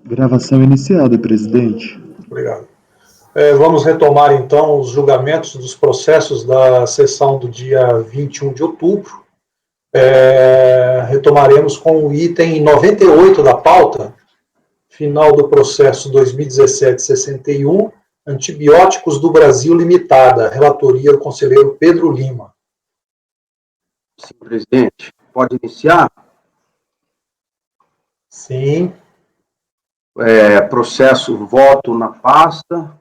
Gravação iniciada, presidente. Obrigado. Vamos retomar, então, os julgamentos dos processos da sessão do dia 21 de outubro. Retomaremos com o item 98 da pauta, final do processo 2017-61, Antibióticos do Brasil Limitada, relatoria do conselheiro Pedro Lima. Sim, presidente. Pode iniciar? Sim. Processo voto na pasta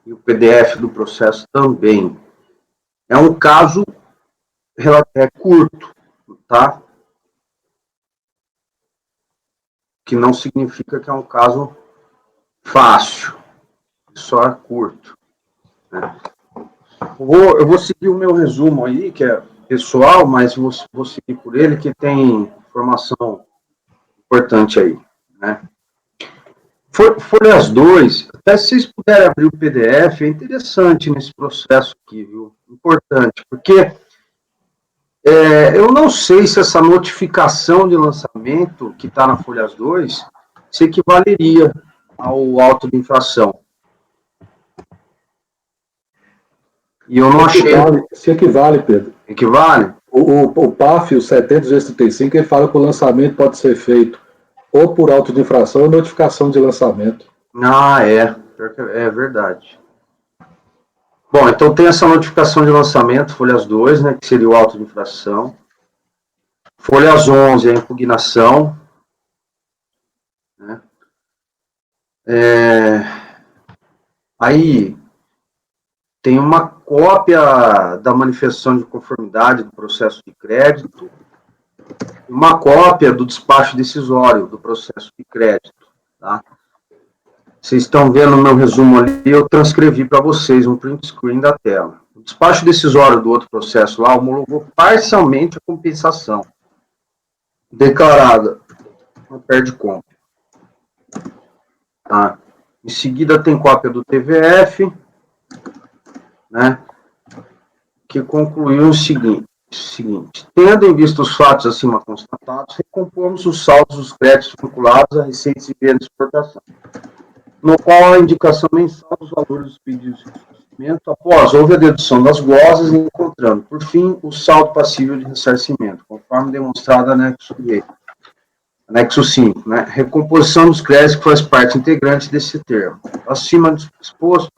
e o PDF do processo também. É um caso curto, tá? Que não significa que é um caso fácil, só é curto, né? Eu vou seguir o meu resumo aí, que é pessoal, mas vou seguir por ele, que tem informação importante aí, né? Folhas 2, até se vocês puderem abrir o PDF, é interessante nesse processo aqui, viu? Importante, porque eu não sei se essa notificação de lançamento que está na Folhas 2 se equivaleria ao auto de infração. E eu não achei... Se equivale, Pedro. Equivale? O PAF, o 70-235, ele fala que o lançamento pode ser feito ou por auto de infração ou notificação de lançamento. É verdade. Bom, então tem essa notificação de lançamento, folhas 2, né, que seria o auto de infração. Folhas 11, a impugnação. Né? Aí tem uma cópia da manifestação de conformidade do processo de crédito, uma cópia do despacho decisório do processo de crédito, tá? Vocês estão vendo o meu resumo ali, eu transcrevi para vocês um print screen da tela. O despacho decisório do outro processo lá homologou parcialmente a compensação declarada no perde compra. Tá? Em seguida tem cópia do TVF, né, que concluiu o seguinte, tendo em vista os fatos acima constatados, recompomos os saldos dos créditos vinculados a receitas e vendas de exportação, no qual a indicação mensal dos valores dos pedidos de ressarcimento, após houve a dedução das glosas, encontrando, por fim, o saldo passível de ressarcimento, conforme demonstrado anexo 5, né? Recomposição dos créditos que faz parte integrante desse termo. Acima do exposto,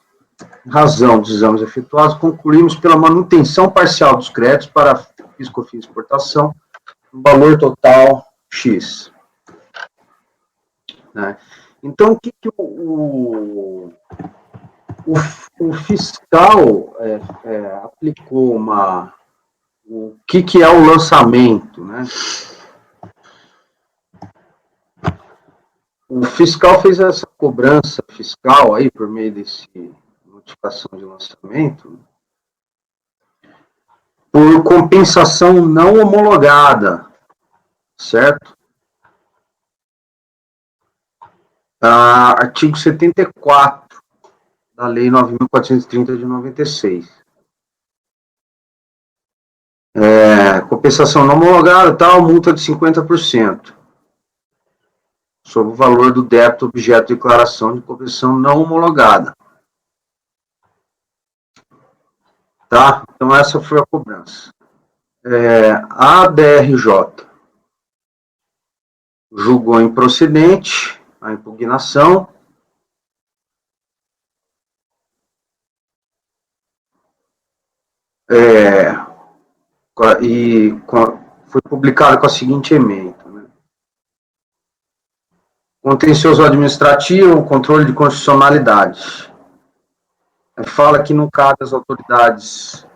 em razão dos exames efetuados, concluímos pela manutenção parcial dos créditos para fiscofins de exportação, no valor total X. Né? Então, o que o fiscal aplicou o que é o lançamento, né? O fiscal fez essa cobrança fiscal aí por meio desse notificação de lançamento por compensação não homologada, certo? Artigo 74 da Lei 9.430 de 96. Compensação não homologada, tal, multa de 50%. Sobre o valor do débito objeto de declaração de compensação não homologada. Tá? Então, essa foi a cobrança. A DRJ julgou improcedente a impugnação. Foi publicado com a seguinte ementa. Né? Contencioso administrativo, controle de constitucionalidade. Fala que não cabe às autoridades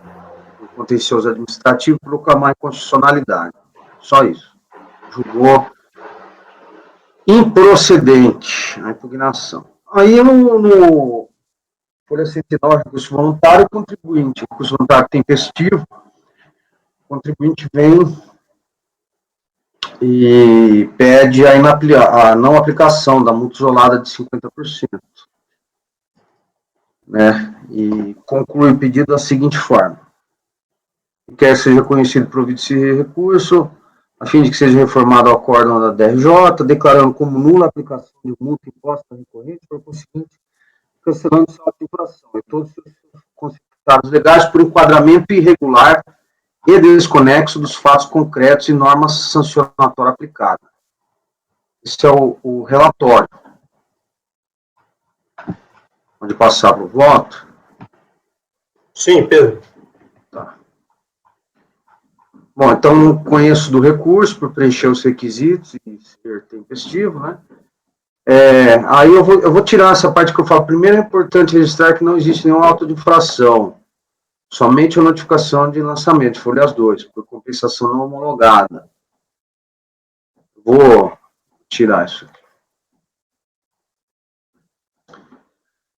do contencioso administrativo proclamar inconstitucionalidade. Só isso. Julgou improcedente a impugnação. Aí, no folha 109, recurso voluntário, o contribuinte, recurso voluntário tempestivo, o contribuinte vem e pede a não aplicação da multa isolada de 50%. Né, e conclui o pedido da seguinte forma: quer seja conhecido provido esse recurso, a fim de que seja reformado o acórdão da DRJ, declarando como nula a aplicação de multa imposta recorrente, por conseguinte, cancelando sua infração e todos os seus conceptados legais por enquadramento irregular e desconexo dos fatos concretos e normas sancionatórias aplicadas. Esse é o relatório. Pode passar para o voto? Sim, Pedro. Tá. Bom, então, conheço do recurso por preencher os requisitos e ser tempestivo, né? Aí eu vou tirar essa parte que eu falo. Primeiro é importante registrar que não existe nenhum auto de infração, somente a notificação de lançamento, folhas 2, por compensação não homologada. Vou tirar isso aqui.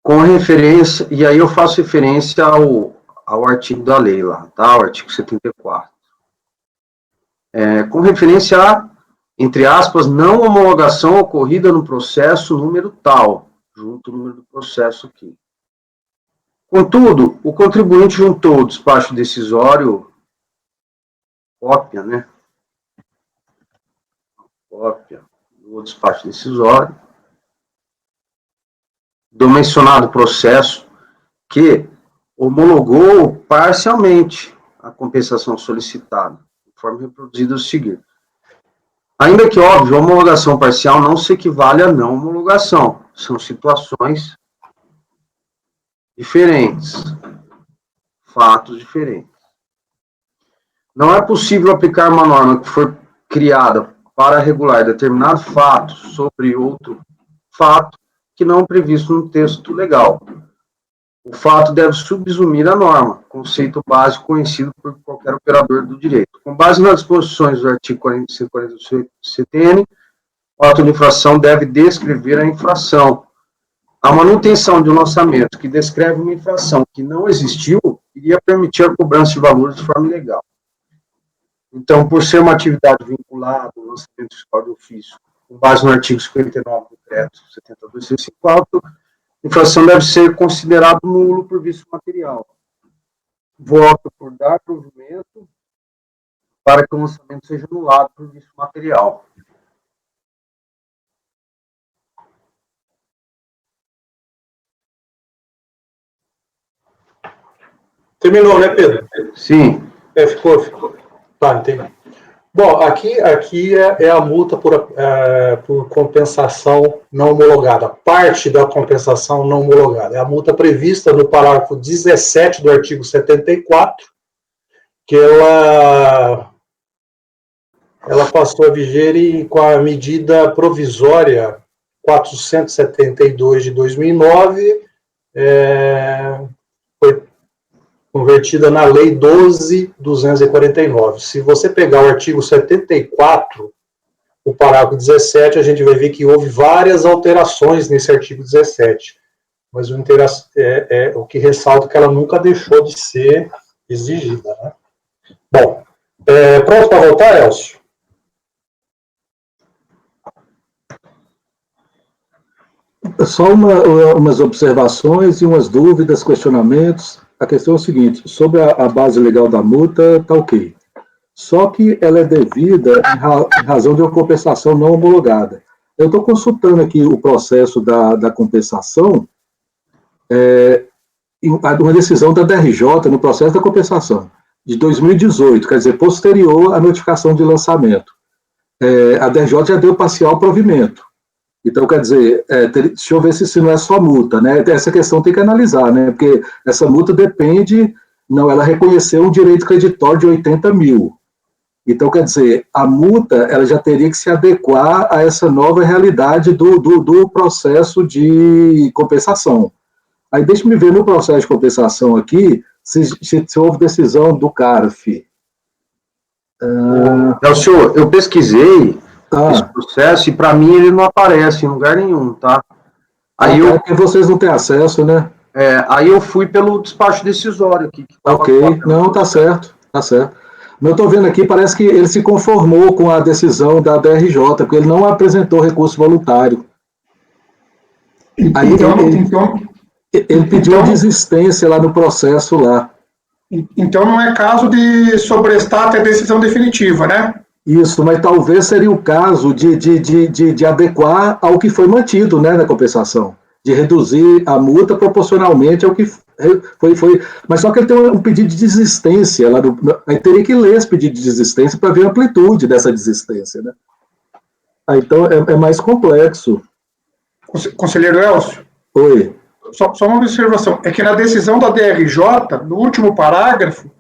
Com referência, e aí eu faço referência ao artigo da lei lá, tá? O artigo 74. Com referência a, entre aspas, não homologação ocorrida no processo número tal, junto o número do processo aqui. Contudo, o contribuinte juntou o despacho decisório, cópia, né? Cópia do despacho decisório, do mencionado processo, que homologou parcialmente a compensação solicitada, conforme reproduzido a seguir. Ainda que, óbvio, a homologação parcial não se equivale a não homologação. São situações diferentes, fatos diferentes. Não é possível aplicar uma norma que for criada para regular determinado fato sobre outro fato que não é previsto no texto legal. O fato deve subsumir a norma, conceito básico conhecido por qualquer operador do direito. Com base nas disposições do artigo 148 do CTN, o auto de infração deve descrever a infração. A manutenção de um lançamento que descreve uma infração que não existiu iria permitir a cobrança de valores de forma ilegal. Então, por ser uma atividade vinculada ao lançamento fiscal de ofício, com base no artigo 59 do decreto 72.654, a infração deve ser considerado nulo por vício material. Voto por dar provimento para que o lançamento seja anulado por vício material. Terminou, né, Pedro? Sim. Ficou. Tá, entendi. Bom, aqui é a multa por compensação não homologada. Parte da compensação não homologada. É a multa prevista no parágrafo 17 do artigo 74, que ela passou a viger com a medida provisória 472 de 2009, foi convertida na Lei 12.249. Se você pegar o artigo 74, o parágrafo 17, a gente vai ver que houve várias alterações nesse artigo 17. Mas o que ressalta é que ela nunca deixou de ser exigida, né? Bom, pronto para votar, Elcio? Só umas observações e umas dúvidas, questionamentos. A questão é o seguinte, sobre a base legal da multa, está ok. Só que ela é devida em razão de uma compensação não homologada. Eu estou consultando aqui o processo da compensação, uma decisão da DRJ no processo da compensação, de 2018, quer dizer, posterior à notificação de lançamento. A DRJ já deu parcial provimento. Então, quer dizer, deixa eu ver se não é só multa, né? Essa questão tem que analisar, né? Porque essa multa depende, ela reconheceu um direito creditório de 80 mil. Então, quer dizer, a multa, ela já teria que se adequar a essa nova realidade do processo de compensação. Aí, deixa-me ver no processo de compensação aqui, se houve decisão do CARF. Senhor, eu pesquisei esse processo, e para mim ele não aparece em lugar nenhum, tá? Aí porque vocês não têm acesso, né? Aí eu fui pelo despacho decisório aqui. Ok, não, tá certo, tá certo. Mas eu estou vendo aqui, parece que ele se conformou com a decisão da DRJ, porque ele não apresentou recurso voluntário. Aí ele pediu desistência lá no processo lá. Então não é caso de sobrestar até decisão definitiva, né? Isso, mas talvez seria o caso de adequar ao que foi mantido, né, na compensação, de reduzir a multa proporcionalmente ao que foi. Mas só que ele tem um pedido de desistência, aí teria que ler esse pedido de desistência para ver a amplitude dessa desistência, né? Então é mais complexo. Conselheiro Elcio, Oi. só uma observação, é que na decisão da DRJ, no último parágrafo,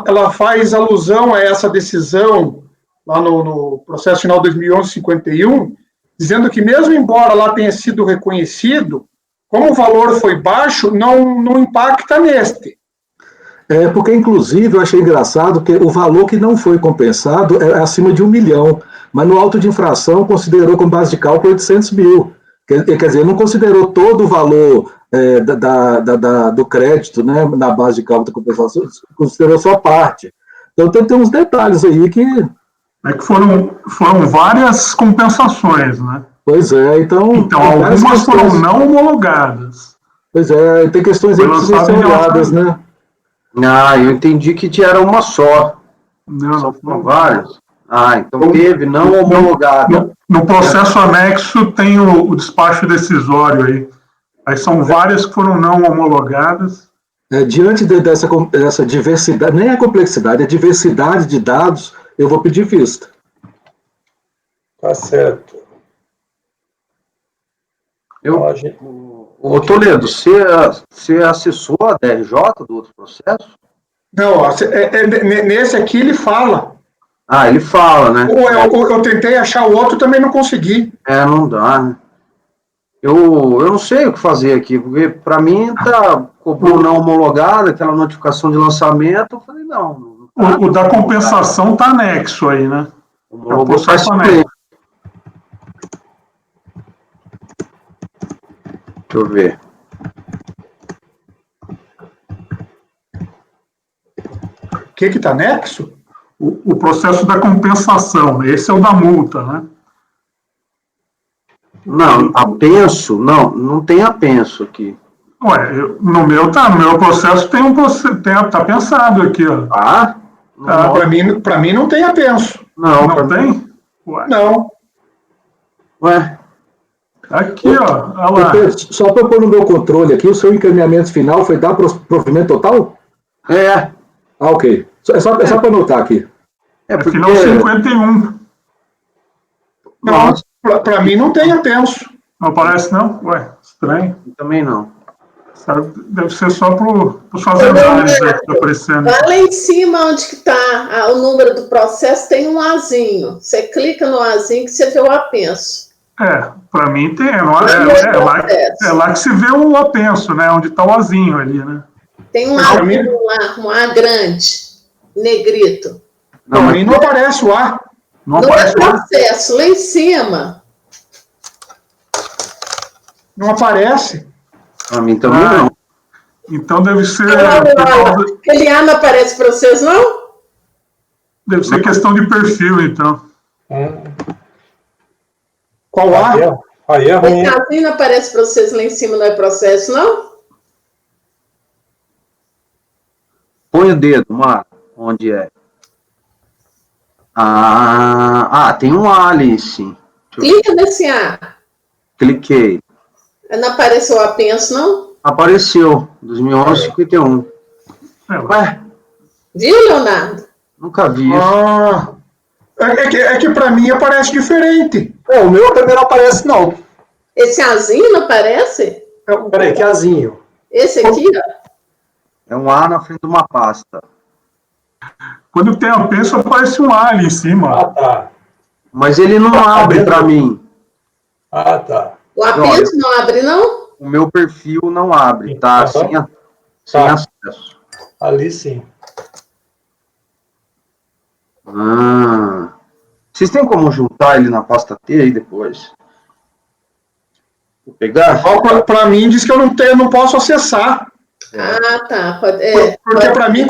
ela faz alusão a essa decisão lá no processo final 2011-51, dizendo que mesmo embora lá tenha sido reconhecido, como o valor foi baixo, não impacta neste. Porque, inclusive, eu achei engraçado que o valor que não foi compensado é acima de 1 milhão, mas no auto de infração considerou como base de cálculo 800 mil. Quer dizer, não considerou todo o valor do crédito, né, na base de cálculo da compensação, considerou só parte. Então tem uns detalhes aí que... É que foram várias compensações, né? Pois é, então algumas foram não homologadas. Pois é, tem questões aí que precisam ser olhadas, né? Eu entendi que era uma só. Não, São várias. Então teve não homologada. No processo anexo tem o despacho decisório aí. Aí são várias que foram não homologadas. Diante dessa diversidade, nem a complexidade, a diversidade de dados, eu vou pedir vista. Tá certo. Ô Toledo, você acessou a DRJ do outro processo? Não, nesse aqui ele fala. Ele fala, né? Eu tentei achar o outro, também não consegui. Não dá, né? Eu não sei o que fazer aqui, porque para mim cobrou não homologada, aquela notificação de lançamento, eu falei, não. O da compensação está anexo aí, né? É o processo anexo. Deixa eu ver. O que está anexo? O processo da compensação, esse é o da multa, né? Não, apenso, não tem apenso aqui. No meu processo tá pensado aqui, ó. Para mim não tem apenso. Não tem? Não. Aqui, ó. Olha lá. Só para pôr no meu controle aqui, o seu encaminhamento final foi dar provimento total? Ok. É só para anotar aqui. Porque... final 51. Não, para mim não tem apenso. Não aparece, não? Estranho. Também não. Deve ser só para os fazendários que está aparecendo. Lá em cima, onde que está o número do processo, tem um Azinho. Você clica no Azinho que você vê o apenso. Para mim tem. É lá que se vê o apenso, né? Onde está o Azinho ali, né? Tem um Azinho lá, um A grande, negrito. Para mim não aparece o A. Não é processo, lá em cima. Não aparece. Para mim também não. Então deve ser... Aquele A não aparece para vocês, não? Deve ser questão de perfil, então. Qual A? Aí é ruim. Esse Azinho não aparece para vocês lá em cima, não é processo, não? Põe o dedo, Marco, onde é? Tem um A ali, sim. Clica nesse A. Cliquei. Não apareceu o apenso, não? Apareceu, 2011-51. Viu, Leonardo? Nunca vi isso. É que para mim aparece diferente. O meu também não aparece, não. Esse Azinho não aparece? Peraí, que Azinho? Esse aqui, ó. É um A na frente de uma pasta. Quando tem apenso, aparece um A ali em cima. Tá. Mas ele não abre para mim. Tá. O apenso não abre, não? O meu perfil não abre, tá? Sem acesso. Ali sim. Vocês têm como juntar ele na pasta T aí depois? Vou pegar? Para mim diz que eu não posso acessar. Tá. Porque para mim,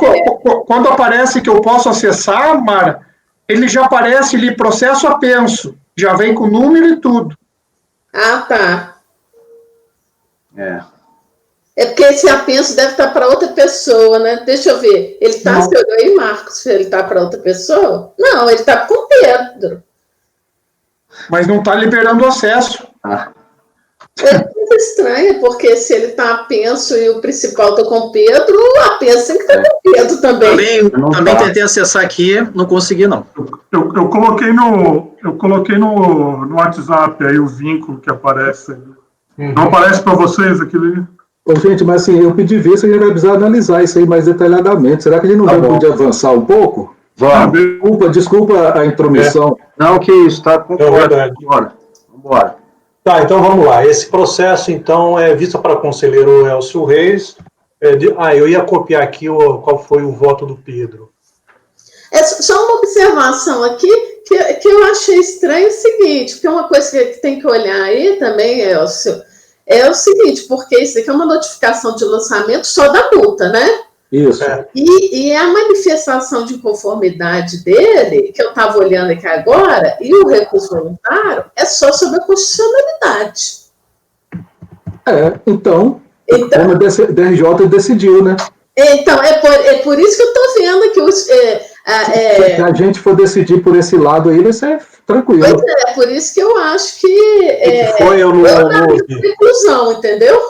quando aparece que eu posso acessar, Mara, ele já aparece ali, processo apenso. Já vem com número e tudo. Tá. É porque esse apenso deve estar para outra pessoa, né? Deixa eu ver. Ele está, você olhou aí, Marcos, se ele está para outra pessoa? Não, ele está com o Pedro. Mas não está liberando acesso. É coisa estranha, porque se ele está apenso e o principal está com o Pedro, o apenso tem que estar com o Pedro também. Também tentei acessar aqui, não consegui, não. Eu coloquei no WhatsApp aí o vínculo que aparece. Não aparece para vocês aquilo ali? Ô, gente, mas assim, eu pedi ver se a gente vai precisar analisar isso aí mais detalhadamente. Será que a gente não vai poder avançar um pouco? Vamos. Desculpa a intromissão. Não, que isso, tá com verdade. Vambora. Tá, então vamos lá. Esse processo, então, é visto para o conselheiro Elcio Reis. Eu ia copiar aqui qual foi o voto do Pedro. Só uma observação aqui, que eu achei estranho o seguinte, porque uma coisa que tem que olhar aí também, Elcio, é o seguinte, porque isso aqui é uma notificação de lançamento só da multa, né? Isso. E a manifestação de inconformidade dele, que eu estava olhando aqui agora, e o recurso voluntário, é só sobre a constitucionalidade. Então como a DRJ decidiu, né? Então, é por isso que eu estou vendo que se a gente for decidir por esse lado aí, vai ser tranquilo. Pois é, por isso que eu acho que foi eu não conclusão, entendeu?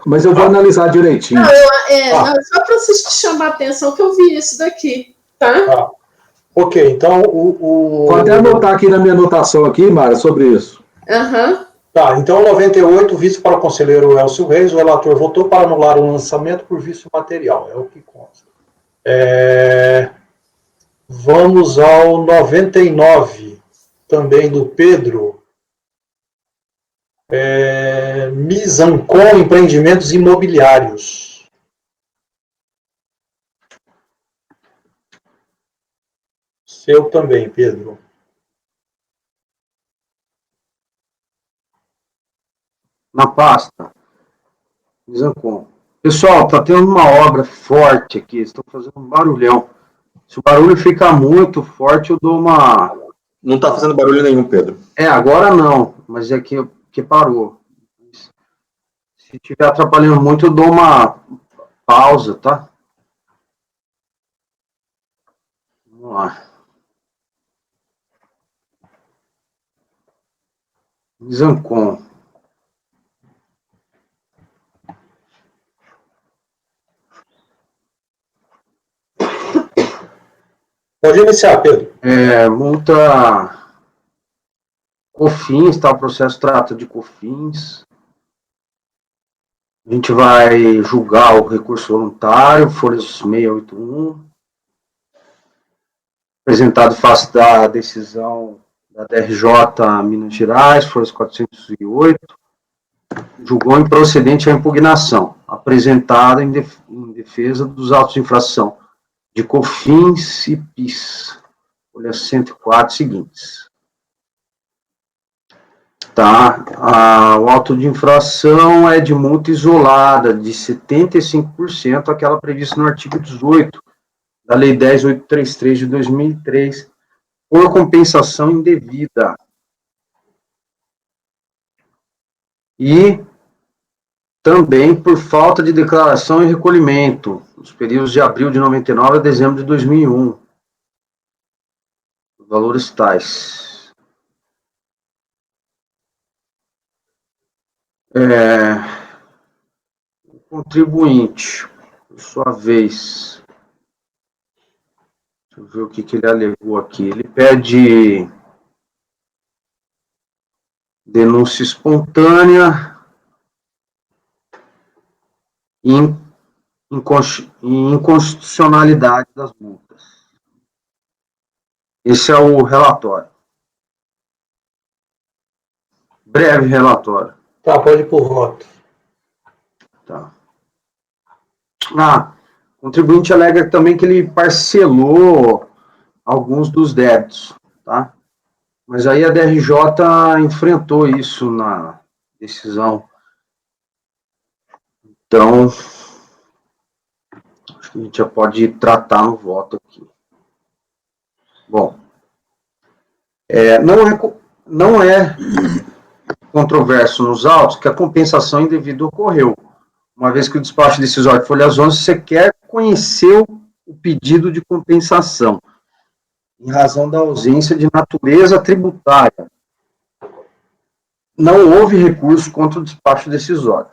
Mas eu vou analisar direitinho. Não, só para vocês chamar a atenção que eu vi isso daqui, tá? Ok, então Vou até anotar aqui na minha anotação aqui, Mara, sobre isso. Tá, então 98, visto para o conselheiro Elcio Reis, o relator votou para anular o lançamento por vício material, é o que consta. Vamos ao 99, também do Pedro. Misancom Empreendimentos Imobiliários. Seu também, Pedro. Na pasta. Misancom. Pessoal, tá tendo uma obra forte aqui, estão fazendo um barulhão. Se o barulho ficar muito forte, eu dou uma... Não está fazendo barulho nenhum, Pedro. Agora não, mas é que parou. Se estiver atrapalhando muito, eu dou uma pausa, tá? Vamos lá. Misancom. Pode iniciar, Pedro. Multa COFINS, tá? O processo trata de COFINS. A gente vai julgar o recurso voluntário, folha 681. Apresentado face da decisão da DRJ Minas Gerais, folha 408. Julgou improcedente a impugnação, apresentada em defesa dos autos de infração de COFINS e PIS, folha 104 seguintes. Tá, o auto de infração é de multa isolada, de 75%, aquela prevista no artigo 18 da Lei 10.833 de 2003, por compensação indevida. E também por falta de declaração e recolhimento, nos períodos de abril de 99 a dezembro de 2001. Valores tais. O contribuinte, por sua vez, deixa eu ver o que ele alegou aqui. Ele pede denúncia espontânea e inconstitucionalidade das multas. Esse é o relatório. Breve relatório. Tá, pode ir por voto. Tá. O contribuinte alega também que ele parcelou alguns dos débitos, tá? Mas aí a DRJ enfrentou isso na decisão. Então, acho que a gente já pode tratar no voto aqui. Bom, não é controverso nos autos que a compensação indevida ocorreu. uma vez que o despacho decisório de folhas 11, você quer conhecer o pedido de compensação, em razão da ausência de natureza tributária. Não houve recurso contra o despacho decisório.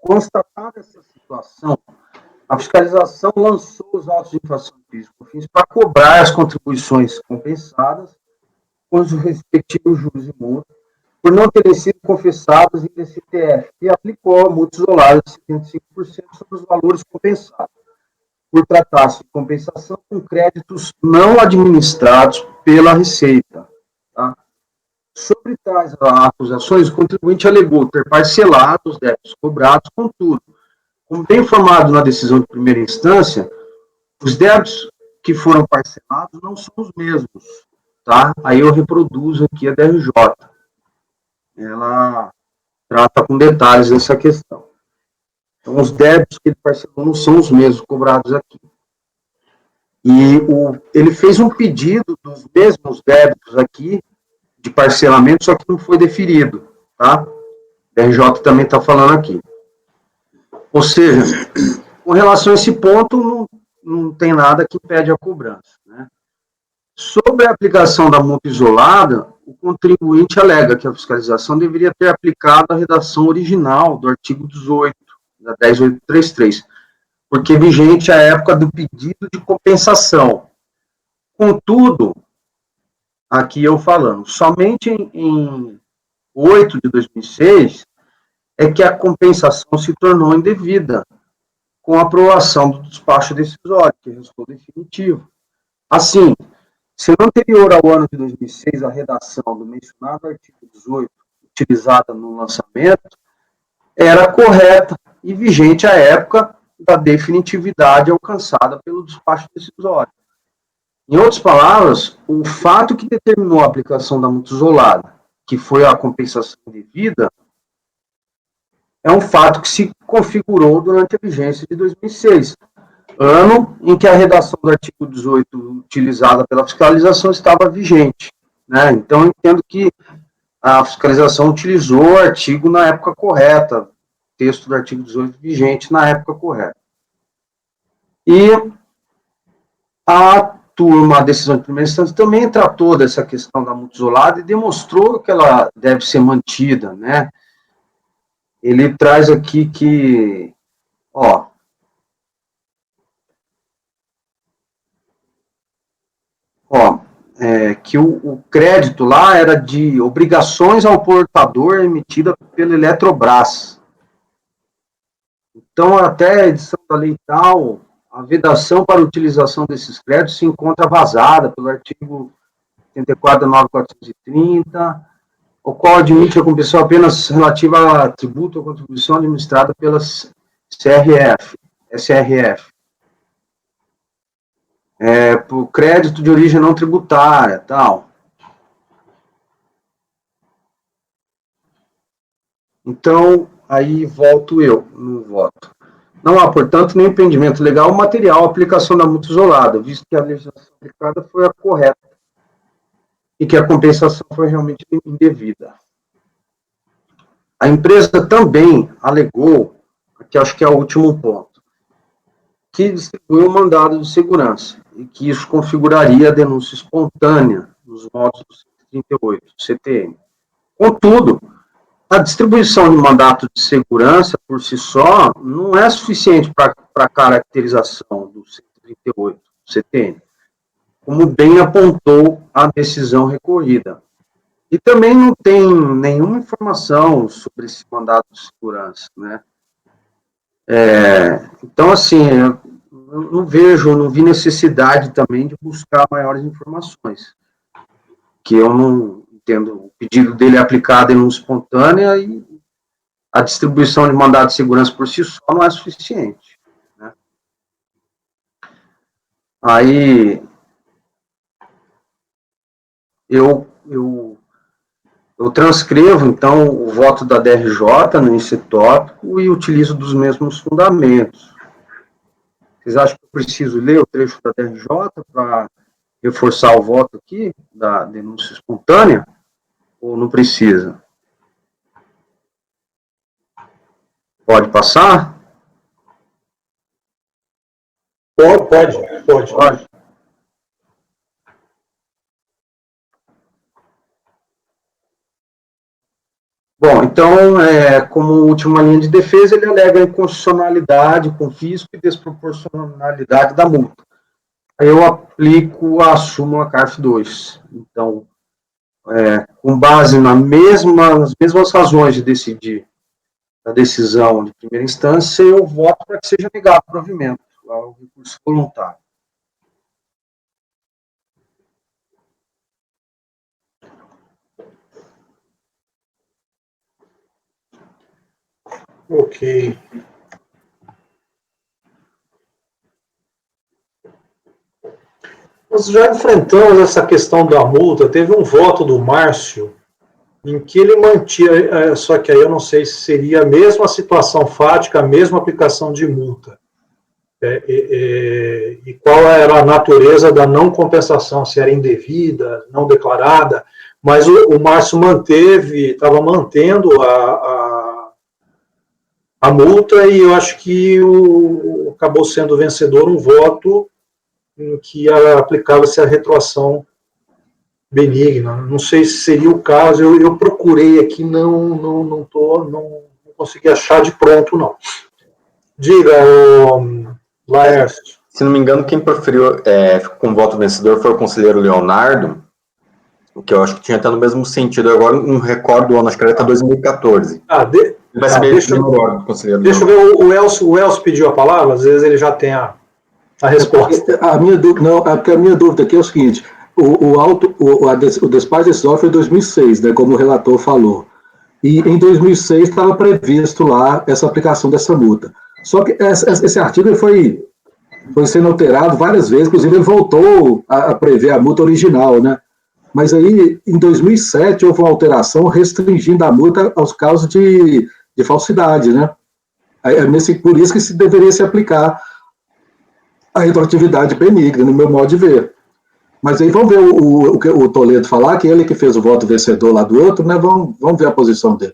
Constatada essa situação, a fiscalização lançou os autos de infração de PIS e COFINS para cobrar as contribuições compensadas com os respectivos juros e multas, por não terem sido confessadas em DCTF, e aplicou a multa isolada de 75% sobre os valores compensados, por tratar-se de compensação com créditos não administrados pela Receita. Tá? Sobre tais acusações, o contribuinte alegou ter parcelado os débitos cobrados, contudo, como bem informado na decisão de primeira instância, os débitos que foram parcelados não são os mesmos. Tá? Aí eu reproduzo aqui a DRJ. Ela trata com detalhes essa questão. Então, os débitos que ele parcelou não são os mesmos cobrados aqui. E ele fez um pedido dos mesmos débitos aqui, de parcelamento, só que não foi deferido. Tá? A DRJ também está falando aqui. Ou seja, com relação a esse ponto, não tem nada que impede a cobrança. Né? Sobre a aplicação da multa isolada, o contribuinte alega que a fiscalização deveria ter aplicado a redação original do artigo 18, da 10.833, porque vigente à época do pedido de compensação. Contudo, aqui eu falando, somente em 8 de 2006 é que a compensação se tornou indevida, com a aprovação do despacho decisório, que restou definitivo. Assim, sendo anterior ao ano de 2006 a redação do mencionado artigo 18, utilizada no lançamento, era correta e vigente à época da definitividade alcançada pelo despacho decisório. Em outras palavras, o fato que determinou a aplicação da multa isolada, que foi a compensação devida, é um fato que se configurou durante a vigência de 2006, ano em que a redação do artigo 18 utilizada pela fiscalização estava vigente. Né? Então, eu entendo que a fiscalização utilizou o artigo na época correta, o texto do artigo 18 vigente na época correta. E a turma, a decisão de primeira instância, também tratou dessa questão da multa isolada e demonstrou que ela deve ser mantida. Né? Ele traz aqui que, que o crédito lá era de obrigações ao portador emitida pela Eletrobras. Então, até a edição da lei tal, a vedação para a utilização desses créditos se encontra vazada pelo artigo 84 da 9.430, o qual admite a compensação apenas relativa a tributo ou contribuição administrada pela SRF. Por crédito de origem não tributária, tal. Então, aí volto eu no voto. Não há, portanto, nem impedimento legal ou material à aplicação da multa isolada, visto que a legislação aplicada foi a correta e que a compensação foi realmente indevida. A empresa também alegou, aqui acho que é o último ponto, que distribuiu um mandado de segurança e que isso configuraria a denúncia espontânea nos modos do 138, CTN. Contudo, a distribuição de mandato de segurança, por si só, não é suficiente para a caracterização do 138, CTN, como bem apontou a decisão recorrida. E também não tem nenhuma informação sobre esse mandato de segurança, né? Então, assim, eu não vi necessidade também de buscar maiores informações, que eu não entendo, o pedido dele é aplicado em denúncia espontânea e a distribuição de mandado de segurança por si só não é suficiente. Né? Aí, eu transcrevo, então, o voto da DRJ nesse tópico e utilizo dos mesmos fundamentos. Vocês acham que eu preciso ler o trecho da DRJ para reforçar o voto aqui, da denúncia espontânea, ou não precisa? Pode passar? Pode. Bom, então, como última linha de defesa, ele alega a inconstitucionalidade com risco e desproporcionalidade da multa. Aí eu aplico a súmula CARF 2. Então, com base nas mesmas razões de decidir a decisão de primeira instância, eu voto para que seja negado o provimento ao recurso voluntário. Ok. Nós já enfrentamos essa questão da multa. Teve um voto do Márcio em que ele mantinha, só que aí eu não sei se seria a mesma situação fática, a mesma aplicação de multa. E qual era a natureza da não compensação, se era indevida, não declarada, mas o Márcio estava mantendo a multa, e eu acho que acabou sendo vencedor um voto em que aplicava-se a retroação benigna. Não sei se seria o caso, eu procurei aqui, não consegui achar de pronto, não. Diga, Laércio. Se não me engano, quem proferiu com voto vencedor foi o conselheiro Leonardo, que eu acho que tinha até no mesmo sentido. Agora não recordo o ano, acho que era até 2014. Vai ser bem melhor do conselheiro. Deixa eu ver, o Elcio pediu a palavra, às vezes ele já tem a resposta. A minha dúvida aqui é o seguinte: o despacho decisório foi em 2006, né, como o relator falou. E em 2006 estava previsto lá essa aplicação dessa multa. Só que esse artigo ele foi sendo alterado várias vezes, inclusive ele voltou a prever a multa original, né? Mas aí, em 2007, houve uma alteração restringindo a multa aos casos de falsidade, né? Por isso que se deveria se aplicar a retroatividade benigna, no meu modo de ver. Mas aí vamos ver o que o Toledo falar, que ele que fez o voto vencedor lá do outro, né? Vamos ver a posição dele.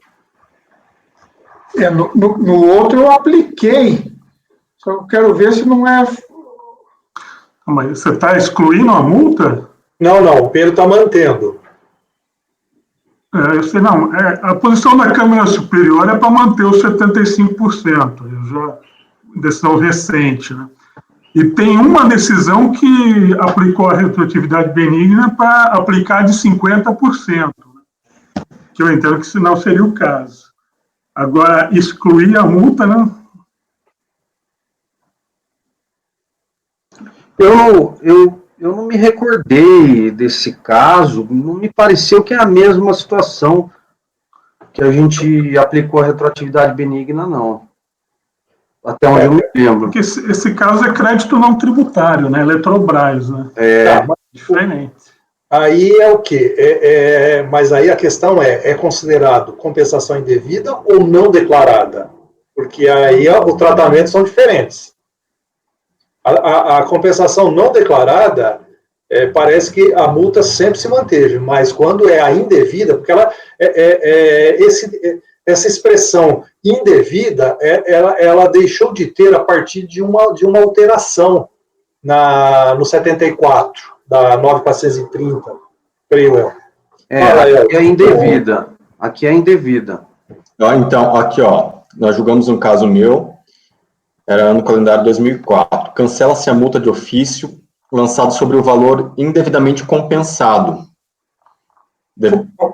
No outro eu apliquei, só que eu quero ver se não é... Mas você está excluindo a multa? Não, o Pedro está mantendo. Eu sei, não. A posição da Câmara Superior é para manter os 75%, decisão recente, né? E tem uma decisão que aplicou a retroatividade benigna para aplicar de 50%, né? Que eu entendo que senão seria o caso. Agora, excluir a multa, né? Eu não me recordei desse caso, não me pareceu que é a mesma situação que a gente aplicou a retroatividade benigna, não. Até onde eu me lembro. Porque esse caso é crédito não tributário, né? Eletrobras, né? Diferente. Aí é o quê? Mas aí a questão é considerado compensação indevida ou não declarada? Porque aí o tratamento são diferentes. A compensação não declarada, parece que a multa sempre se manteve, mas quando é a indevida, porque essa expressão indevida, ela deixou de ter a partir de uma alteração no 74, da 9430, creio eu. Aqui é indevida. Aqui é indevida. Então, aqui, nós julgamos um caso meu, era ano calendário 2004. Cancela-se a multa de ofício lançado sobre o valor indevidamente compensado.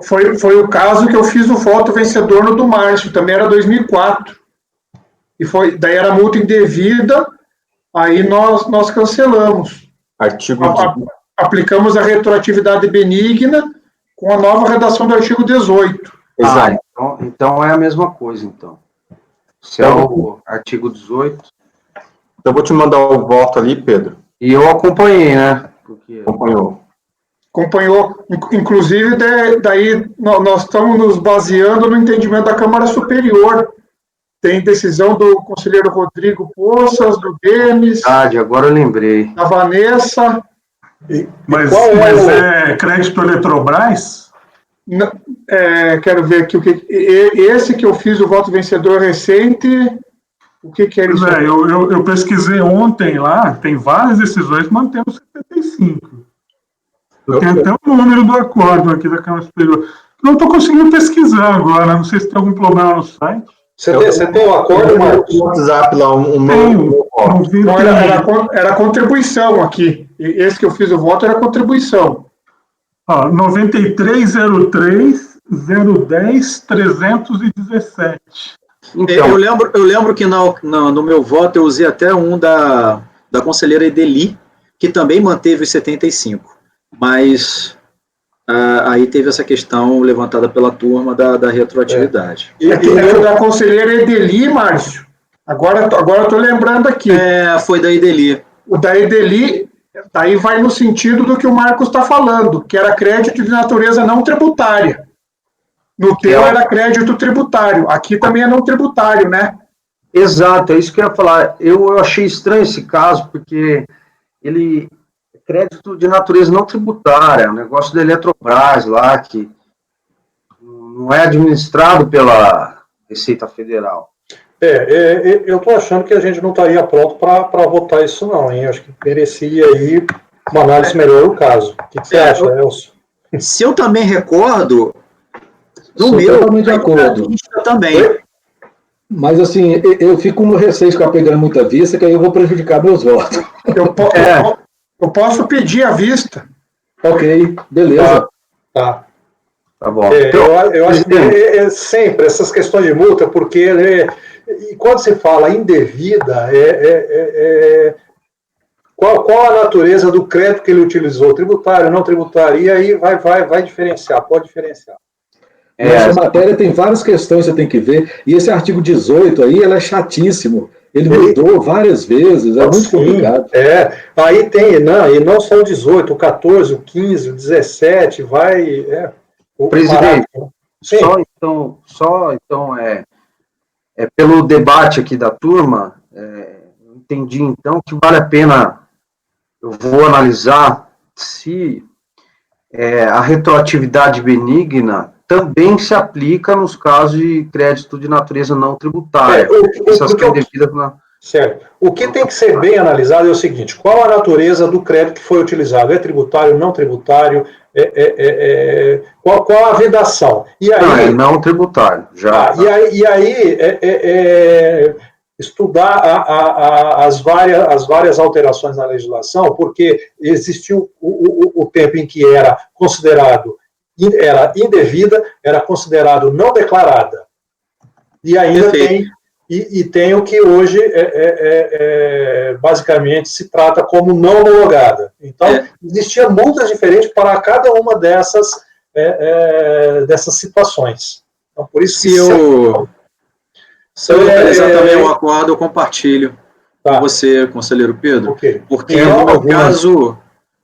Foi o caso que eu fiz o voto vencedor no do Márcio, também era 2004. Daí era multa indevida, aí nós cancelamos. Aplicamos a retroatividade benigna com a nova redação do artigo 18. Exato. Então é a mesma coisa, então. Se é o artigo 18. Então eu vou te mandar o voto ali, Pedro. E eu acompanhei, né? Acompanhou. Inclusive, daí nós estamos nos baseando no entendimento da Câmara Superior. Tem decisão do conselheiro Rodrigo Poças, do Denis. Agora eu lembrei. Da Vanessa. Mas é crédito Eletrobras? Quero ver aqui esse que eu fiz, o voto vencedor recente, o que é isso? Eu pesquisei ontem lá, tem várias decisões mantendo 75. Eu tenho até o número do acordo aqui da Câmara Superior. Não estou conseguindo pesquisar agora, não sei se tem algum problema no site. Você tem o acordo, Marcos? O WhatsApp lá, Era contribuição aqui. Esse que eu fiz o voto era contribuição. 9303100317. Então, eu lembro que no meu voto eu usei até um da conselheira Edeli, que também manteve os 75. Mas aí teve essa questão levantada pela turma da retroatividade. E o da conselheira Edeli, Márcio, agora eu estou lembrando aqui. Foi da Edeli. O da Edeli, daí vai no sentido do que o Marcos está falando, que era crédito de natureza não tributária. No teu era crédito tributário, aqui também é não tributário, né? Exato, é isso que eu ia falar. Eu achei estranho esse caso, porque ele é crédito de natureza não tributária, um negócio da Eletrobras lá, que não é administrado pela Receita Federal. Eu estou achando que a gente não estaria pronto para votar isso não, hein? Acho que merecia aí uma análise melhor do caso. O que você acha, Elcio? Se eu também recordo, no meu, totalmente de acordo. Também. Mas, assim, eu fico no receio de ficar pegando muita vista, que aí eu vou prejudicar meus votos. Eu posso pedir a vista. Ok, beleza. Tá bom. Eu acho que sempre essas questões de multa, porque e quando se fala indevida, qual a natureza do crédito que ele utilizou? Tributário, não tributário? E aí vai diferenciar, pode diferenciar. Essa matéria tem várias questões que você tem que ver, e esse artigo 18 aí, ele é chatíssimo, ele mudou várias vezes, é muito complicado. Aí tem, e não só o 18, o 14, o 15, o 17, o presidente, só então, pelo debate aqui da turma, eu entendi então que vale a pena, eu vou analisar se a retroatividade benigna também se aplica nos casos de crédito de natureza não tributária. Certo. O que tem que ser bem analisado é o seguinte: qual a natureza do crédito que foi utilizado? É tributário, não tributário? Qual a vedação? E aí, não tributário. E aí estudar as várias alterações na legislação, porque existiu o tempo em que era indevida, era considerado não declarada. E ainda tem o que hoje basicamente se trata como não homologada. Então, existiam multas diferentes para cada uma dessas situações. Então, por isso se eu localizar também um acordo, eu compartilho com você, conselheiro Pedro, porque no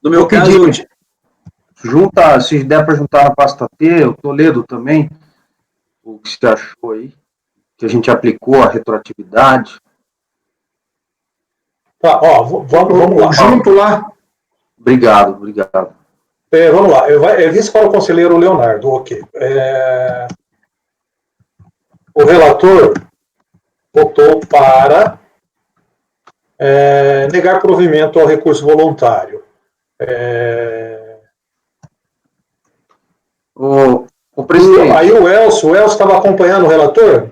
meu caso, se der para juntar na pasta T, o Toledo também, o que você achou aí, que a gente aplicou a retroatividade. Vamos lá. Junto lá. Obrigado. Vamos lá, vice para o conselheiro Leonardo, ok. O relator votou para negar provimento ao recurso voluntário. O presidente. Aí o Elcio estava acompanhando o relator?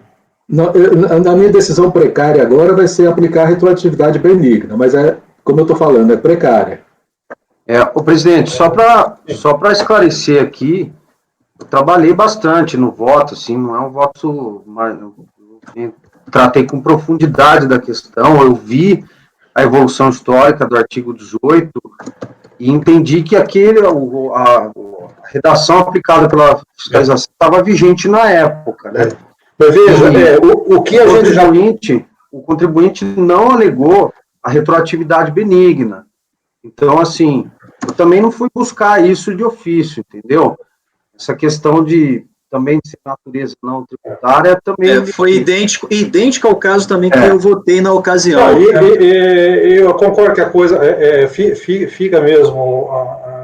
Na minha decisão precária agora vai ser aplicar a retroatividade benigna, mas como eu estou falando, é precária. O presidente, só para esclarecer aqui, eu trabalhei bastante no voto, assim, não é um voto, eu tratei com profundidade da questão, eu vi a evolução histórica do artigo 18 e entendi que a redação aplicada pela fiscalização estava vigente na época, né? Mas veja, o que a o contribuinte não alegou a retroatividade benigna. Então, assim, eu também não fui buscar isso de ofício, entendeu? Essa questão também de ser natureza não tributária também... foi idêntico ao caso também que eu votei na ocasião. Eu concordo que a coisa fica mesmo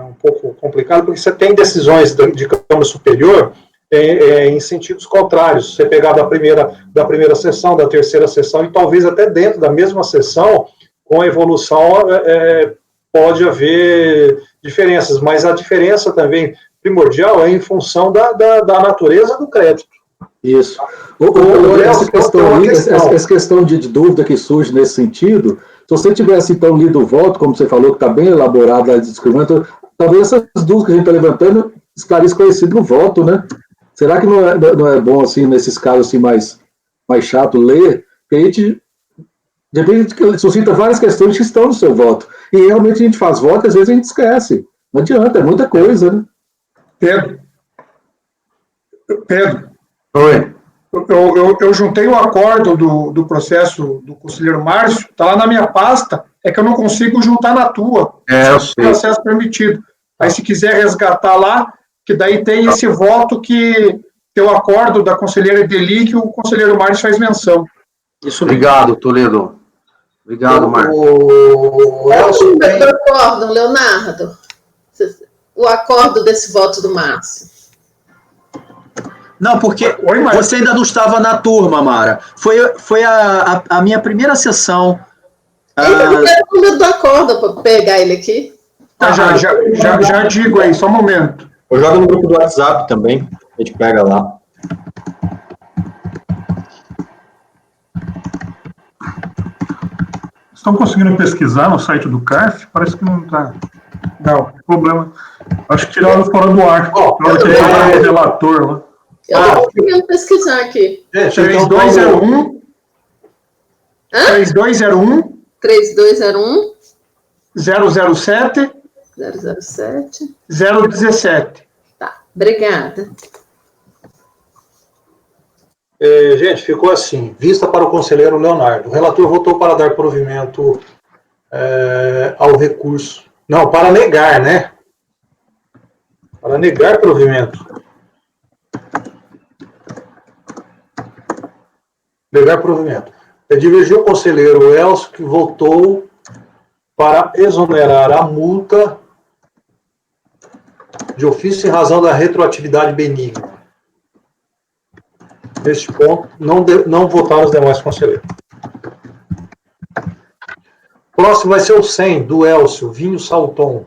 um pouco complicado, porque você tem decisões de Câmara Superior em sentidos contrários. Você pegar da primeira sessão, da terceira sessão, e talvez até dentro da mesma sessão, com a evolução, pode haver diferenças, mas a diferença também primordial é em função da natureza do crédito. Isso. Essa questão de dúvida que surge nesse sentido, se você tivesse, então, lido o voto, como você falou, que está bem elaborado a discrimento, talvez essas dúvidas que a gente está levantando esclareça conhecido no voto, né? Será que não é bom, assim, nesses casos assim, mais chato ler? Porque a gente, de repente, suscita várias questões que estão no seu voto. E realmente a gente faz voto e às vezes a gente esquece. Não adianta, é muita coisa, né? Pedro. Oi. Eu juntei o acordo do processo do conselheiro Márcio, está lá na minha pasta, é que eu não consigo juntar na tua. Eu sei. Processo permitido. Aí, se quiser resgatar lá, que daí tem esse voto que tem o acordo da conselheira Edeli, que o conselheiro Márcio faz menção. Isso. Obrigado, Toledo. Obrigado, Márcio. O acordo, Leonardo. O acordo desse voto do Márcio. Não, porque você ainda não estava na turma, Mara. Foi a minha primeira sessão. Eu quero o número do acordo para pegar ele aqui. Já digo aí, só um momento. Eu jogo no grupo do WhatsApp também, a gente pega lá. Estão conseguindo pesquisar no site do CARF? Parece que não está. Não. Problema. Acho que tiraram fora do ar. Na hora que ele estava no relator lá. Eu estou conseguindo pesquisar aqui. 3201. 3201. 3201. 007. 007. 017. Tá, obrigada. Gente, ficou assim. Vista para o conselheiro Leonardo. O relator votou para dar provimento ao recurso. Não, para negar, né? Para negar provimento. Negar provimento. Divergiu o conselheiro Elcio, que votou para exonerar a multa de ofício em razão da retroatividade benigna. Neste ponto, não votaram os demais conselheiros. Próximo vai ser o 100, do Elcio, Vinho Salton.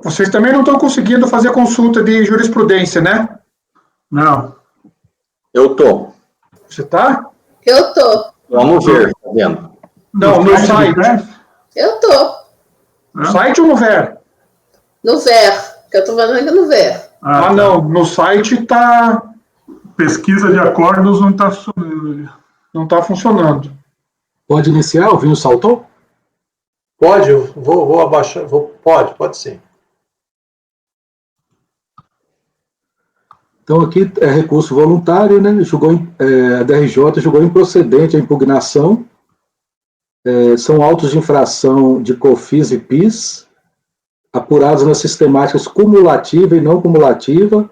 Vocês também não estão conseguindo fazer consulta de jurisprudência, né? Não. Eu tô. Você tá? Eu tô. Vamos ver, tá vendo? Não, no site. Eu tô. No site ou no VER? No VER, que eu tô falando aqui no VER. Ah, não, no site tá... Pesquisa de acordos não está funcionando. Não está funcionando. Pode iniciar? O Vinho saltou? Pode, eu vou abaixar. Pode sim. Então, aqui é recurso voluntário, né? A DRJ julgou improcedente a impugnação. São autos de infração de COFINS e PIS, apurados nas sistemáticas cumulativa e não cumulativa,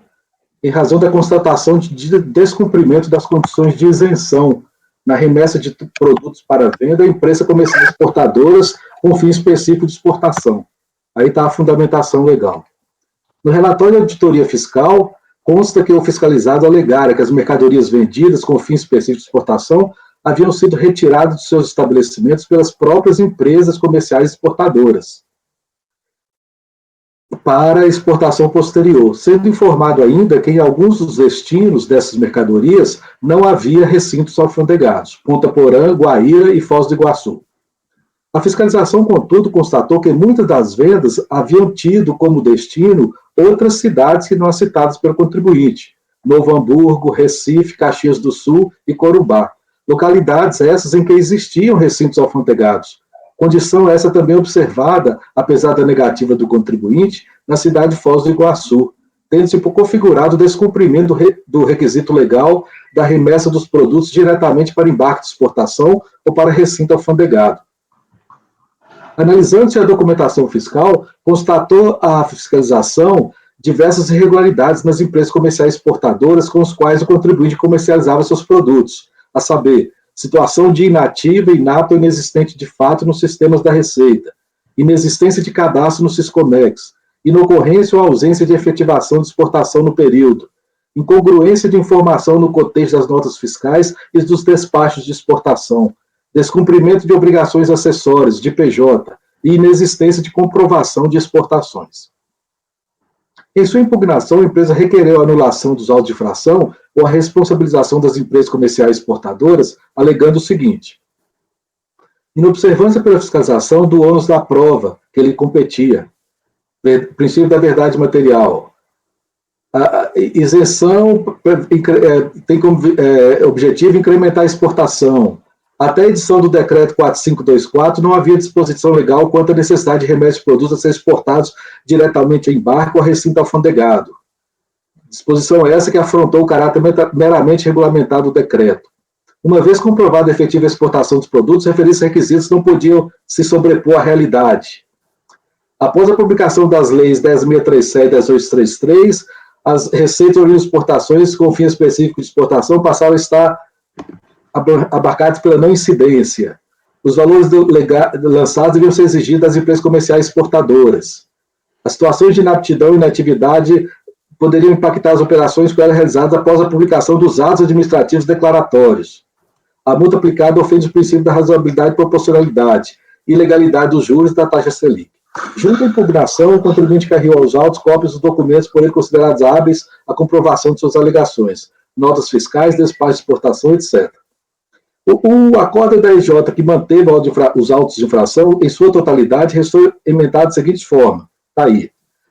em razão da constatação de descumprimento das condições de isenção na remessa de produtos para venda em empresas comerciais exportadoras com fim específico de exportação. Aí está a fundamentação legal. No relatório de auditoria fiscal, consta que o fiscalizado alegara que as mercadorias vendidas com fim específico de exportação haviam sido retiradas de seus estabelecimentos pelas próprias empresas comerciais exportadoras para exportação posterior, sendo informado ainda que em alguns dos destinos dessas mercadorias não havia recintos alfandegados, Ponta Porã, Guaíra e Foz do Iguaçu. A fiscalização, contudo, constatou que muitas das vendas haviam tido como destino outras cidades que não as citadas pelo contribuinte, Novo Hamburgo, Recife, Caxias do Sul e Corumbá, localidades essas em que existiam recintos alfandegados. Condição essa também observada, apesar da negativa do contribuinte, na cidade de Foz do Iguaçu, tendo-se por configurado o descumprimento do requisito legal da remessa dos produtos diretamente para embarque de exportação ou para recinto alfandegado. Analisando-se a documentação fiscal, constatou a fiscalização diversas irregularidades nas empresas comerciais exportadoras com as quais o contribuinte comercializava seus produtos, a saber, situação de inativa, inapta ou inexistente de fato nos sistemas da Receita, inexistência de cadastro no Siscomex, inocorrência ou ausência de efetivação de exportação no período, incongruência de informação no cotejo das notas fiscais e dos despachos de exportação, descumprimento de obrigações acessórias, de PJ, e inexistência de comprovação de exportações. Em sua impugnação, a empresa requereu a anulação dos autos de infração ou a responsabilização das empresas comerciais exportadoras, alegando o seguinte: inobservância pela fiscalização do ônus da prova que lhe competia, princípio da verdade material, a isenção tem como objetivo incrementar a exportação. Até a edição do decreto 4524, não havia disposição legal quanto à necessidade de remessa de produtos a ser exportados diretamente em barco ou recinto alfandegado. Disposição essa que afrontou o caráter meramente regulamentado do decreto. Uma vez comprovada a efetiva exportação dos produtos, referidos requisitos não podiam se sobrepor à realidade. Após a publicação das leis 10.637 e 10.833, as receitas de exportações com fim específico de exportação passaram a estar abarcados pela não incidência. Os valores lançados deviam ser exigidos das empresas comerciais exportadoras. As situações de inaptidão e inatividade poderiam impactar as operações que eram realizadas após a publicação dos atos administrativos declaratórios. A multa aplicada ofende o princípio da razoabilidade e proporcionalidade e legalidade dos juros da taxa Selic. Junto à impugnação, o contribuinte carregou aos autos cópias dos documentos por ele considerados hábeis à comprovação de suas alegações, notas fiscais, despacho de exportação, etc. O acordo da EJ, que manteve os autos de infração em sua totalidade, restou emendado da seguinte forma, está aí.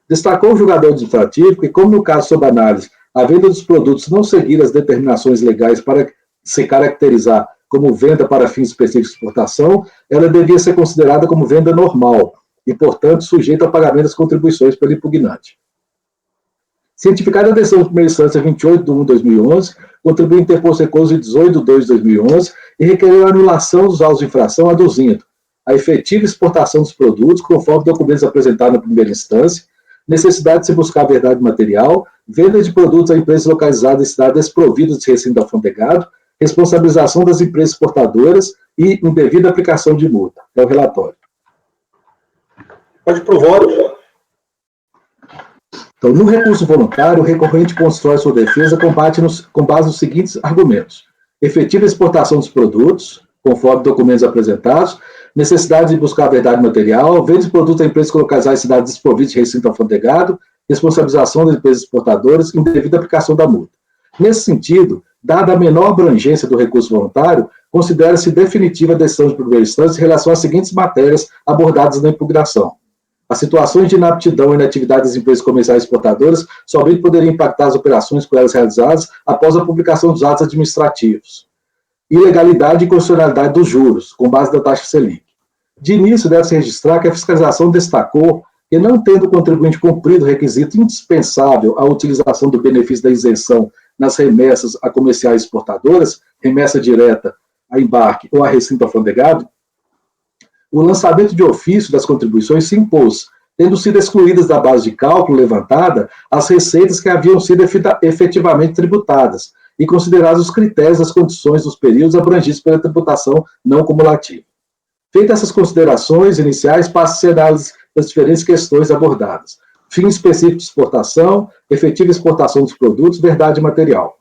Destacou o julgador administrativo que, como no caso sob análise, a venda dos produtos não seguir as determinações legais para se caracterizar como venda para fins específicos de exportação, ela devia ser considerada como venda normal e, portanto, sujeita ao pagamento das contribuições pelo impugnante. Cientificada a decisão de primeira instância 28/1/2011, o contribuinte interpôs recurso de 18/2/2011 e requereu a anulação dos autos de infração, aduzindo a efetiva exportação dos produtos, conforme documentos apresentados na primeira instância, necessidade de se buscar a verdade material, venda de produtos a empresas localizadas em cidades desprovidas de recinto alfandegado, responsabilização das empresas exportadoras e indevida aplicação de multa. É o relatório. Pode ir para o voto. Então, no recurso voluntário, o recorrente constrói sua defesa com base nos seguintes argumentos: efetiva exportação dos produtos, conforme documentos apresentados, necessidade de buscar a verdade material, venda de produtos a empresas localizadas em cidades desprovidas de recinto alfandegado, responsabilização das empresas exportadoras e indevida aplicação da multa. Nesse sentido, dada a menor abrangência do recurso voluntário, considera-se definitiva a decisão de primeira instância em relação às seguintes matérias abordadas na impugnação: as situações de inaptidão e inatividade das empresas comerciais exportadoras somente poderiam impactar as operações com elas realizadas após a publicação dos atos administrativos. Ilegalidade e constitucionalidade dos juros, com base na taxa Selic. De início, deve-se registrar que a fiscalização destacou que, não tendo o contribuinte cumprido o requisito indispensável à utilização do benefício da isenção nas remessas a comerciais exportadoras, remessa direta a embarque ou a recinto alfandegado, o lançamento de ofício das contribuições se impôs, tendo sido excluídas da base de cálculo levantada as receitas que haviam sido efetivamente tributadas e considerados os critérios das condições dos períodos abrangidos pela tributação não cumulativa. Feitas essas considerações iniciais, passa-se a análise das diferentes questões abordadas: fim específico de exportação, efetiva exportação dos produtos, verdade material.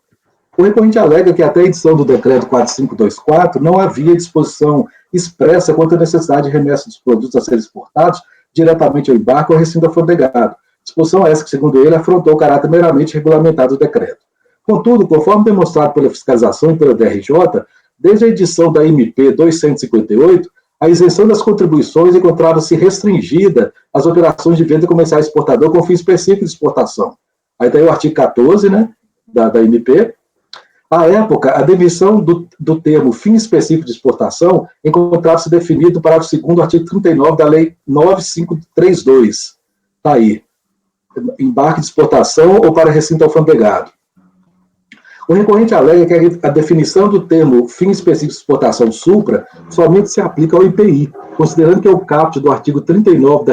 O recorrente alega que até a edição do decreto 4524 não havia disposição expressa quanto à necessidade de remessa dos produtos a serem exportados diretamente ao embarque ou recinto alfandegado. Disposição essa que, segundo ele, afrontou o caráter meramente regulamentado do decreto. Contudo, conforme demonstrado pela fiscalização e pela DRJ, desde a edição da MP 258, a isenção das contribuições encontrava-se restringida às operações de venda comercial exportador com fim específico de exportação. Aí está aí o artigo 14, né, da MP. À época, a definição do termo fim específico de exportação encontrava-se definido no parágrafo 2º do artigo 39 da Lei 9532. Está aí. embarque de exportação ou para recinto alfandegado. O recorrente alega que a definição do termo fim específico de exportação supra somente se aplica ao IPI, considerando que o caput do artigo 39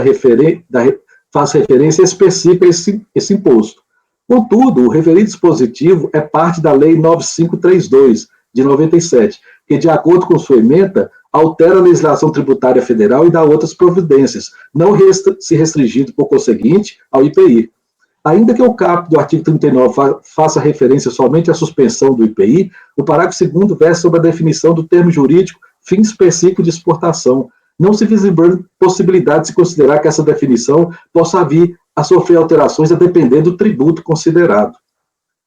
faz referência específica a esse imposto. Contudo, o referido dispositivo é parte da Lei 9532, de 97, que, de acordo com sua ementa, altera a legislação tributária federal e dá outras providências, não se restringindo, por conseguinte, ao IPI. Ainda que o caput do artigo 39 faça referência somente à suspensão do IPI, o parágrafo 2º versa sobre a definição do termo jurídico fim específico de exportação. Não se vislumbra possibilidade de se considerar que essa definição possa vir a sofrer alterações a depender do tributo considerado.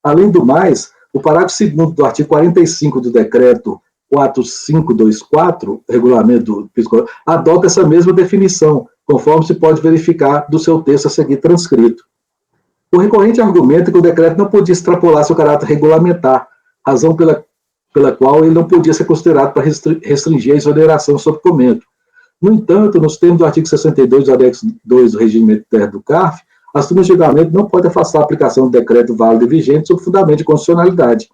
Além do mais, o parágrafo 2º do artigo 45 do decreto 4524, regulamento fiscal, adota essa mesma definição, conforme se pode verificar do seu texto a seguir transcrito. O recorrente argumenta que o decreto não podia extrapolar seu caráter regulamentar, razão pela qual ele não podia ser considerado para restringir a exoneração sob comento. No entanto, nos termos do artigo 62 do anexo 2 do regimento interno do CARF, as turmas de julgamento não podem afastar a aplicação do decreto válido e vigente sob fundamento de constitucionalidade.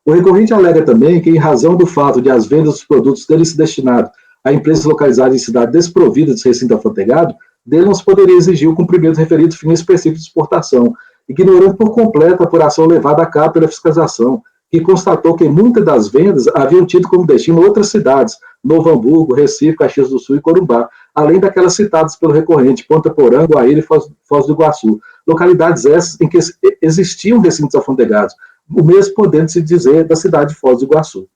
O recorrente alega também que, em razão do fato de as vendas dos produtos terem se destinado a empresas localizadas em cidades desprovidas de recinto alfandegado, dele não se poderia exigir o cumprimento do referido fim específico de exportação, ignorando por completo a apuração levada a cabo pela fiscalização, que constatou que muitas das vendas haviam tido como destino outras cidades, Novo Hamburgo, Recife, Caxias do Sul e Corumbá, além daquelas citadas pelo recorrente, Ponta Porã, Guaíra e Foz do Iguaçu, localidades essas em que existiam recintos alfandegados, o mesmo podendo se dizer da cidade de Foz do Iguaçu.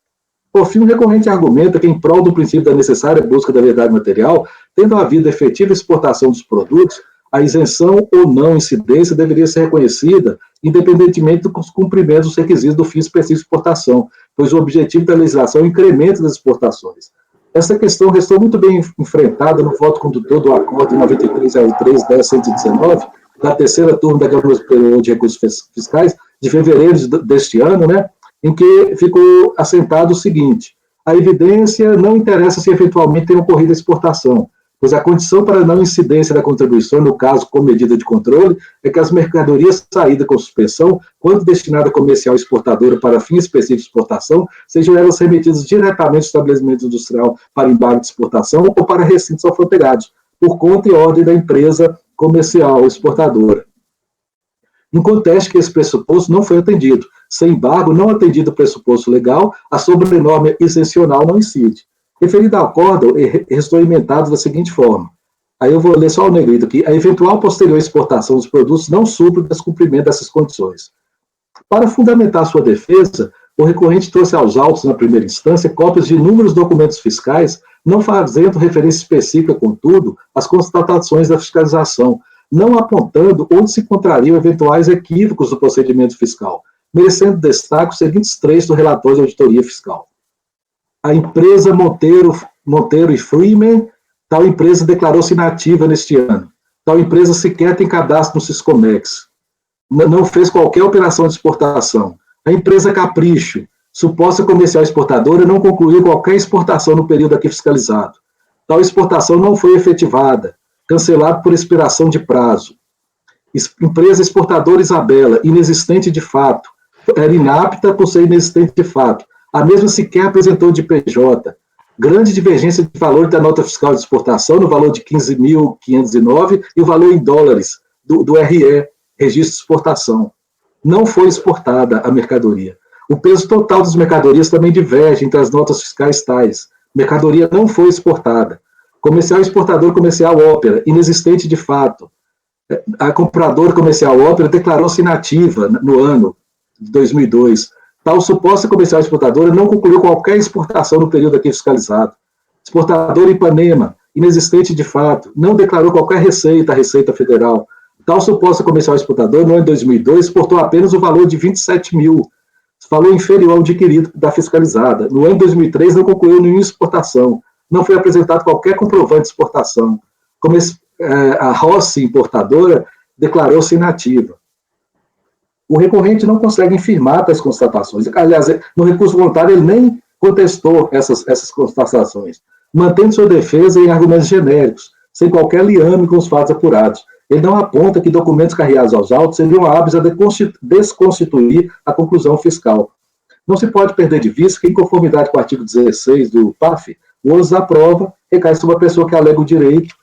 Por fim, o recorrente argumenta que, em prol do princípio da necessária busca da verdade material, tendo havido efetiva exportação dos produtos, a isenção ou não incidência deveria ser reconhecida, independentemente do cumprimento dos requisitos do fim específico de exportação, pois o objetivo da legislação é o incremento das exportações. Essa questão restou muito bem enfrentada no voto condutor do Acordo 9303-10-119, da terceira turma da Câmara Superior de Recursos Fiscais, de fevereiro deste ano, né, em que ficou assentado o seguinte: a evidência não interessa se eventualmente tem ocorrido a exportação, pois a condição para a não incidência da contribuição, no caso com medida de controle, é que as mercadorias saídas com suspensão, quando destinada comercial exportadora para fim específico de exportação, sejam elas remetidas diretamente ao estabelecimento industrial para embargo de exportação ou para recintos alfandegados, por conta e ordem da empresa comercial exportadora. Inconteste que esse pressuposto não foi atendido. Sem embargo, não atendido o pressuposto legal, a sobrenorma isencional não incide. Referido ao acordo, restou emendado da seguinte forma. Aí eu vou ler só o negrito aqui. A eventual posterior exportação dos produtos não supre o descumprimento dessas condições. Para fundamentar sua defesa, o recorrente trouxe aos autos, na primeira instância, cópias de inúmeros documentos fiscais, não fazendo referência específica, contudo, às constatações da fiscalização, não apontando onde se encontrariam eventuais equívocos do procedimento fiscal, merecendo destaque os seguintes trechos do relatório de auditoria fiscal. A empresa Monteiro e Freeman, tal empresa declarou-se inativa neste ano. Tal empresa sequer tem cadastro no Siscomex. Não fez qualquer operação de exportação. A empresa Capricho, suposta comercial exportadora, não concluiu qualquer exportação no período aqui fiscalizado. Tal exportação não foi efetivada, cancelado por expiração de prazo. Empresa exportadora Isabela, inexistente de fato, era inapta por ser inexistente de fato. A mesma sequer apresentou de PJ. Grande divergência de valor da nota fiscal de exportação, no valor de 15.509, e o valor em dólares do RE, registro de exportação. Não foi exportada a mercadoria. O peso total das mercadorias também diverge entre as notas fiscais tais. Mercadoria não foi exportada. Comercial exportador comercial Ópera, inexistente de fato. A compradora comercial Ópera declarou-se inativa no ano de 2002. Tal suposta comercial exportadora não concluiu qualquer exportação no período aqui fiscalizado. Exportadora Ipanema, inexistente de fato, não declarou qualquer receita à Receita Federal. Tal suposta comercial exportadora, no ano de 2002, exportou apenas o valor de 27 mil, valor inferior ao adquirido da fiscalizada. No ano de 2003, não concluiu nenhuma exportação. Não foi apresentado qualquer comprovante de exportação. A Rossi, importadora, declarou-se inativa. O recorrente não consegue infirmar tais constatações. Aliás, no recurso voluntário, ele nem contestou essas constatações, mantendo sua defesa em argumentos genéricos, sem qualquer liame com os fatos apurados. ele não aponta que documentos carreados aos autos seriam hábeis a desconstituir a conclusão fiscal. Não se pode perder de vista que, em conformidade com o artigo 16 do PAF, o ônus da prova recai sobre a pessoa que alega o direito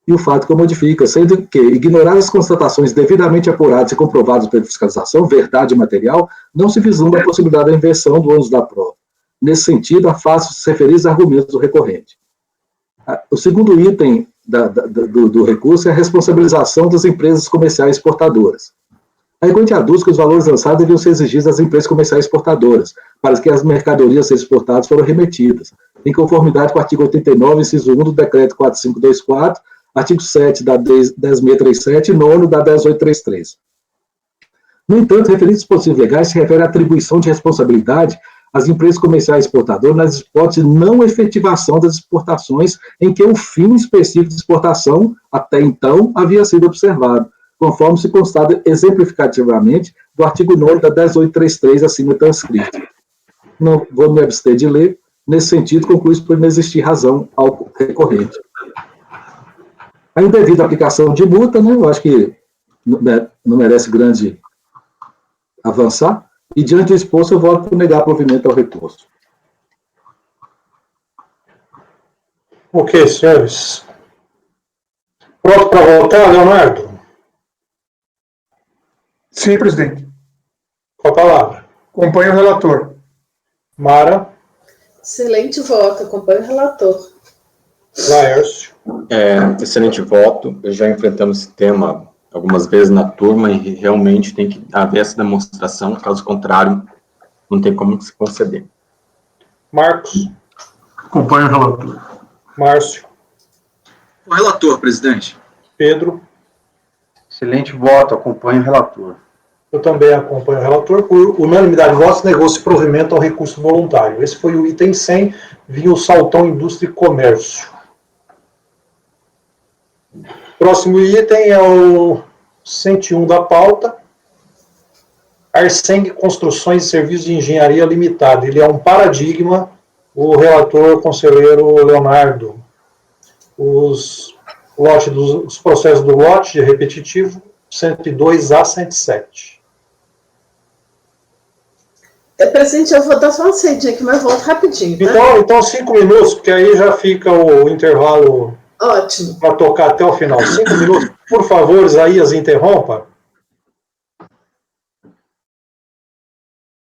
e o fato que o modifica, sendo que, ignoradas as constatações devidamente apuradas e comprovadas pela fiscalização, verdade material, não se vislumbra a possibilidade da inversão do ônus da prova. Nesse sentido, afasta os referidos argumentos do recorrente. O segundo item do recurso é a responsabilização das empresas comerciais exportadoras. A recorrente aduz que os valores lançados deviam ser exigidos às empresas comerciais exportadoras, para que as mercadorias exportadas foram remetidas, em conformidade com o artigo 89, inciso 1 do Decreto 4524, artigo 7 da 10637 e 9 da 10833. No entanto, referidos dispositivos legais se refere à atribuição de responsabilidade às empresas comerciais exportadoras nas hipóteses de não efetivação das exportações em que o fim específico de exportação, até então, havia sido observado, conforme se constata exemplificativamente do artigo 9 da 10833 acima transcrito. Não vou me abster de ler, nesse sentido, conclui-se por não existir razão ao recorrente. A indevida aplicação de multa, né, eu acho que não merece grande avançar, e diante do exposto eu voto por negar provimento ao recurso. Ok, senhores. Pronto para votar, Leonardo? Sim, presidente. Com a palavra. Acompanho o relator. Mara. Excelente voto, acompanho o relator. Laércio. Excelente voto. Já enfrentamos esse tema algumas vezes na turma e realmente tem que haver essa demonstração, caso contrário, não tem como se conceder. Marcos. Acompanho o relator. Márcio. O relator, presidente. Pedro. Excelente voto, acompanho o relator. Eu também acompanho o relator. Por unanimidade de votos, negou-se provimento ao recurso voluntário. Esse foi o item 100, vinha o Saltão Indústria e Comércio. Próximo item é o 101 da pauta. Arseng Construções e Serviços de Engenharia Limitada. Ele é um paradigma. O relator, conselheiro Leonardo. Os processos do lote de repetitivo, 102 a 107. Presidente, eu vou dar só uma saidinha aqui, mas volto rapidinho. Tá? Então 5 minutos, porque aí já fica o intervalo. Ótimo. Para tocar até o final. 5 minutos. Por favor, Isaías, interrompa.